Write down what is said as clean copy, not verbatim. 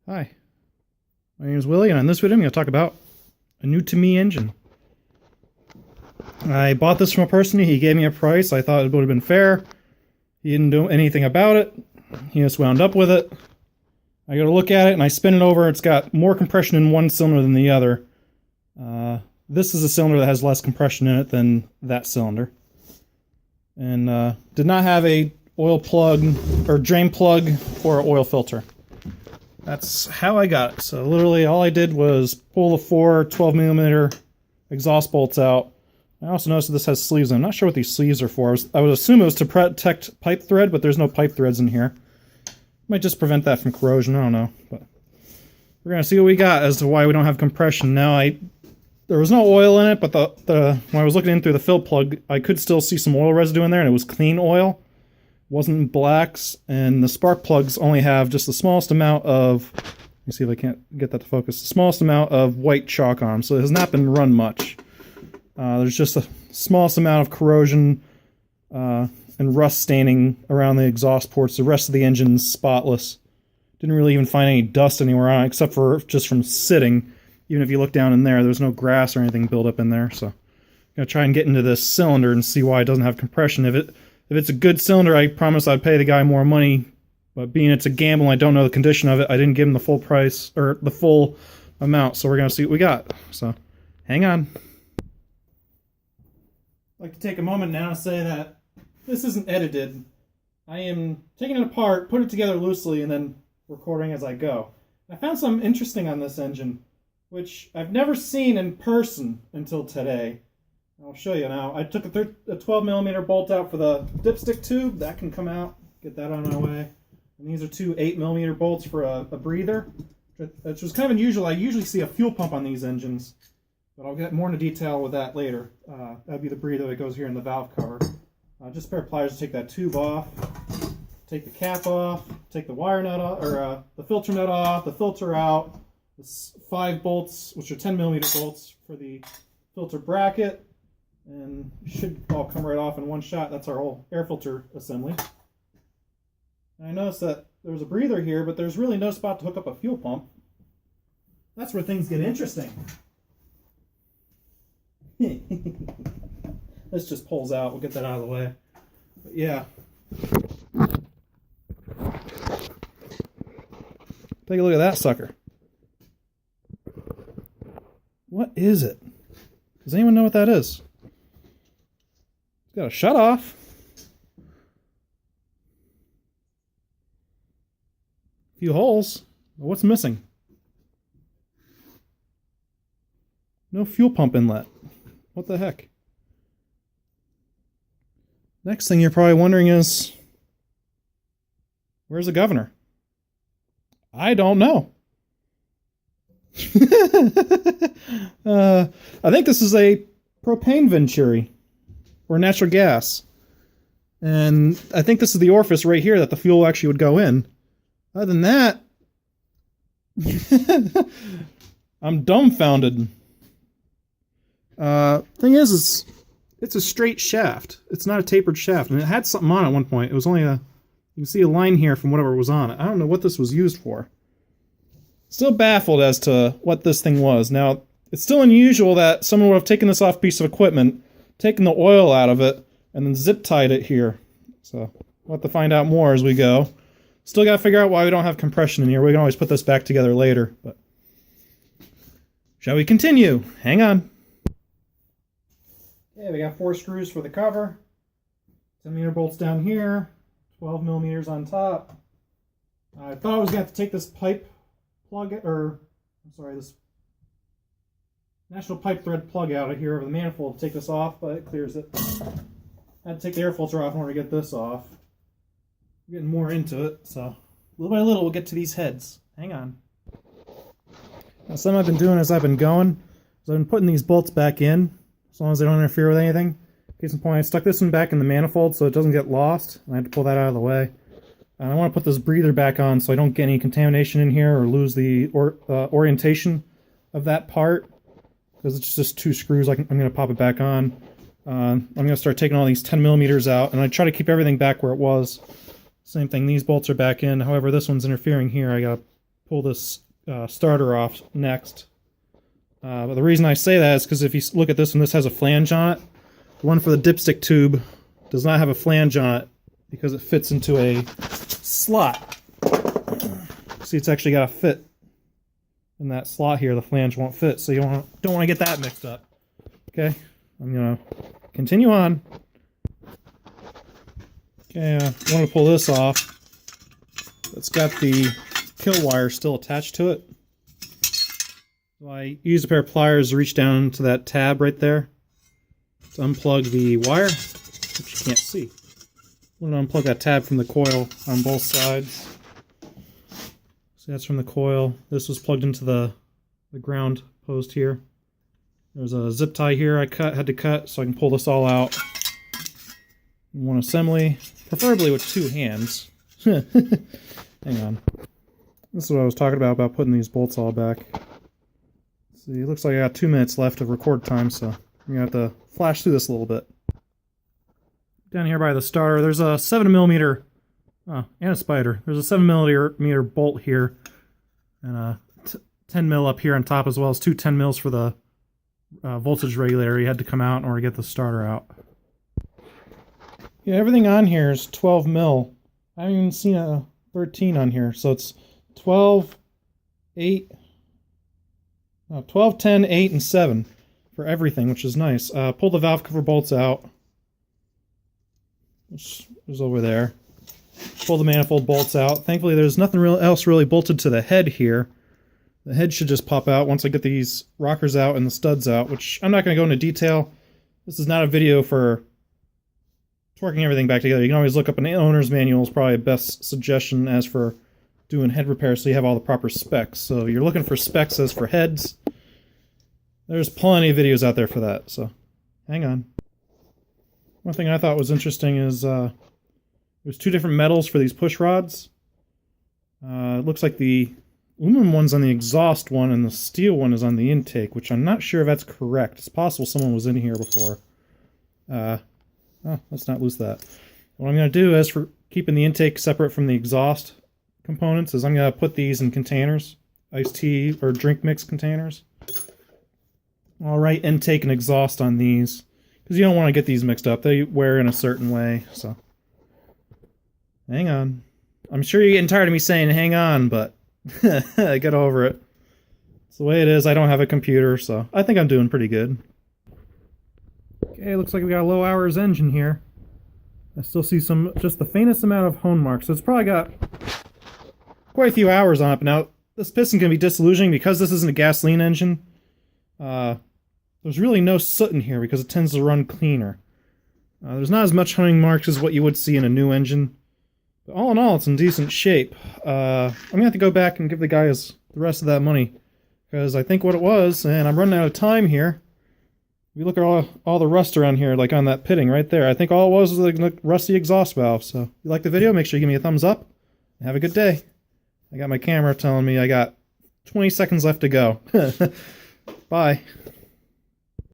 Hi, my name is Willie, and on this video I'm going to talk about a new-to-me engine. I bought this from a person. He gave me a price. I thought it would have been fair. He didn't do anything about it. He just wound up with it. I go to look at it, and I spin it over. It's got more compression in one cylinder than the other. This is a cylinder that has less compression in it than that cylinder. And did not have a oil plug, or drain plug, or oil filter. That's how I got it. So literally all I did was pull the four 12mm exhaust bolts out. I also noticed that this has sleeves. I'm not sure what these sleeves are for. I would assume it was to protect pipe thread, but there's no pipe threads in here. Might just prevent that from corrosion, I don't know. But we're going to see what we got as to why we don't have compression. Now, there was no oil in it, but when I was looking in through the fill plug, I could still see some oil residue in there, and it was clean oil. Wasn't blacks, and the spark plugs only have just the smallest amount of, let me see if I can't get that to focus, the smallest amount of white chalk on them, so it has not been run much. There's just the smallest amount of corrosion and rust staining around the exhaust ports. The rest of the engine's spotless. Didn't really even find any dust anywhere on it, except for just from sitting. Even if you look down in there's no grass or anything built up in there, so I'm going to try and get into this cylinder and see why it doesn't have compression. If it's a good cylinder, I promise I'd pay the guy more money, but being it's a gamble and I don't know the condition of it, I didn't give him the full price, or the full amount, so we're going to see what we got. So, hang on. I'd like to take a moment now to say that this isn't edited. I am taking it apart, putting it together loosely, and then recording as I go. I found something interesting on this engine, which I've never seen in person until today. I'll show you now. I took a 12mm bolt out for the dipstick tube. That can come out. Get that on our way. And these are two 8mm bolts for a breather, which was kind of unusual. I usually see a fuel pump on these engines, but I'll get more into detail with that later. That'd be the breather that goes here in the valve cover. Just a pair of pliers to take that tube off, take the cap off, take the wire nut off, or the filter nut off, the filter out, the 5 bolts, which are 10mm bolts for the filter bracket. And it should all come right off in one shot. That's our whole air filter assembly. And I noticed that there's a breather here, but there's really no spot to hook up a fuel pump. That's where things get interesting. This just pulls out. We'll get that out of the way. But yeah. Take a look at that sucker. What is it? Does anyone know what that is? It's got a shut off. A few holes. What's missing? No fuel pump inlet. What the heck? Next thing you're probably wondering is, where's the governor? I don't know. I think this is a propane venturi. Or natural gas. And I think this is the orifice right here that the fuel actually would go in. Other than that, I'm dumbfounded. Thing is, it's a straight shaft. It's not a tapered shaft. And it had something on it at one point. It was only you can see a line here from whatever was on it. I don't know what this was used for. Still baffled as to what this thing was. Now, it's still unusual that someone would have taken this off a piece of equipment, taken the oil out of it, and then zip tied it here. So we'll have to find out more as we go. Still got to figure out why we don't have compression in here. We can always put this back together later. But shall we continue? Hang on. Okay, we got 4 screws for the cover. 10mm bolts down here. 12mm on top. I thought I was going to have to take this pipe plug, this National pipe thread plug out of here over the manifold to take this off, but it clears it. I had to take the air filter off in order to get this off. We're getting more into it, so little by little we'll get to these heads. Hang on. Now, something I've been doing as I've been going is I've been putting these bolts back in, as long as they don't interfere with anything. Case in point, I stuck this one back in the manifold so it doesn't get lost, and I had to pull that out of the way. And I want to put this breather back on so I don't get any contamination in here or lose the orientation of that part. Because it's just 2 screws, I'm going to pop it back on. I'm going to start taking all these 10mm out, and I try to keep everything back where it was. Same thing, these bolts are back in. However, this one's interfering here. I got to pull this starter off next. But the reason I say that is because if you look at this one, this has a flange on it. The one for the dipstick tube does not have a flange on it because it fits into a slot. See, it's actually got to fit in that slot here. The flange won't fit, so you don't want to get that mixed up. Okay, I'm going to continue on. Okay, I want to pull this off. It's got the kill wire still attached to it. So I used a pair of pliers to reach down to that tab right there to unplug the wire, which you can't see. I'm going to unplug that tab from the coil on both sides. See, that's from the coil. This was plugged into the ground post here. There's a zip tie here I had to cut so I can pull this all out. One assembly, preferably with two hands. Hang on. This is what I was talking about putting these bolts all back. See, it looks like I got 2 minutes left of record time, so I'm going to have to flash through this a little bit. Down here by the starter, there's a 7mm, and a spider. There's a 7mm bolt here, and a 10mm up here on top, as well as two 10mm for the voltage regulator. You had to come out in order to get the starter out. Yeah, everything on here is 12mm. I haven't even seen a 13 on here, so it's 12, 8, no, 12, 10, 8, and 7 for everything, which is nice. Pull the valve cover bolts out, which is over there. Pull the manifold bolts out. Thankfully, there's nothing else really bolted to the head here. The head should just pop out once I get these rockers out and the studs out, which I'm not going to go into detail. This is not a video for torquing everything back together. You can always look up an owner's manual, is probably the best suggestion as for doing head repair, so you have all the proper specs. So you're looking for specs as for heads. There's plenty of videos out there for that, so hang on. One thing I thought was interesting is there's two different metals for these push rods. It looks like the aluminum one's on the exhaust one and the steel one is on the intake, which I'm not sure if that's correct. It's possible someone was in here before. Let's not lose that. What I'm going to do as for keeping the intake separate from the exhaust components is I'm going to put these in containers, iced tea or drink mix containers. I'll write intake and exhaust on these because you don't want to get these mixed up. They wear in a certain way, so hang on. I'm sure you're getting tired of me saying hang on, but get over it. It's the way it is. I don't have a computer, so I think I'm doing pretty good. Okay, looks like we got a low hours engine here. I still see just the faintest amount of hone marks, so it's probably got quite a few hours on it. But now, this piston can be disillusioning because this isn't a gasoline engine. There's really no soot in here because it tends to run cleaner. There's not as much honing marks as what you would see in a new engine. But all in all, it's in decent shape. I'm going to have to go back and give the guys the rest of that money. Because I think what it was, and I'm running out of time here. If you look at all the rust around here, like on that pitting right there, I think all it was a rusty exhaust valve. So if you like the video, make sure you give me a thumbs up. And have a good day. I got my camera telling me I got 20 seconds left to go. Bye.